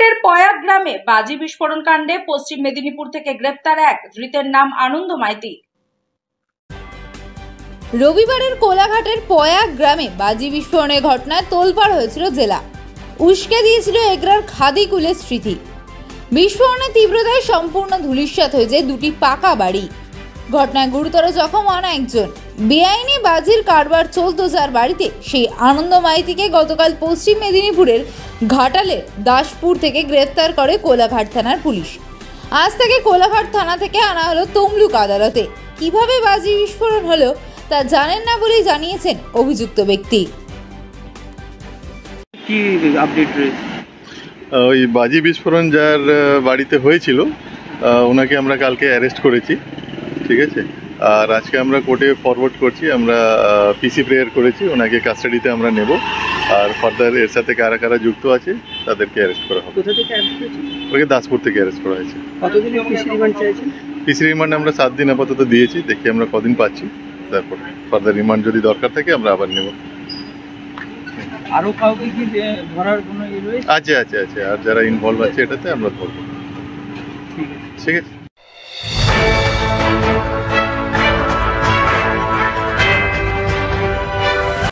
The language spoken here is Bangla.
কোলাঘাটের পয়া গ্রামে বাজি বিস্ফোরণ কাণ্ডে পশ্চিম মেদিনীপুর থেকে গ্রেপ্তার এক ধৃতের নাম আনন্দ মাইতি। রবিবারের কোলাঘাটের পয়া গ্রামে বাজি বিস্ফোরণের ঘটনায় তোলপাড় হয়েছিল জেলা। উস্কে দিয়েছিল এগরার খাদিকুলের স্মৃতি। বিস্ফোরণের তীব্রতায় সম্পূর্ণ ধূলিসাৎ হয়ে যায় দুটি পাকা বাড়ি। ঘটনায় গুরুতর জখম হন একজন। বেআইনি বাজির কারবার চলতো যার বাড়িতে, সেই আনন্দ মাইতিকে গতকাল পশ্চিম মেদিনীপুরের ঘাটালের দাসপুর থেকে গ্রেফতার করে কোলাঘাট থানার পুলিশ। আজ থেকে কোলাঘাট থানা থেকে আনা হলো তমলুক আদালতে। কিভাবে বাজি বিস্ফোরণ হলো তা জানেন না বলেই জানিয়েছেন অভিযুক্ত ব্যক্তি। কি আপডেট রয়েছে? ওই বাজি বিস্ফোরণ যার বাড়িতে হয়েছিল ওনাকে আমরা কালকে অ্যারেস্ট করেছি, ঠিক আছে। আর আজকে আমরা কোর্টে ফরওয়ার্ড করছি, আমরা পিসি প্রেয়ার করেছি, ওনাকে কাস্টাডিতে আমরা নেব। আর ফার্দার এর সাথে কারা কারা যুক্ত আছে তাদেরকে অ্যারেস্ট করা হবে। কোথা থেকে অ্যারেস্ট হয়েছে? ওকে দাসপুর থেকে অ্যারেস্ট করা হয়েছে। কতদিনের পিসি রিমান্ড চাইছেন? পিসি রিমান্ড আমরা 7 দিন আপাতত দিয়েছি, দেখি আমরা কদিন পাচ্ছি, তারপর ফার্দার রিমান্ড যদি দরকার থাকে আমরা আবার নেব। আরো কাউকে কি ধরার কোনো ইয়ে রয়েছে? আছে, আর যারা ইনভলভ আছে এটাতে আমরা ধরবো। ঠিক আছে। ঠিক আছে।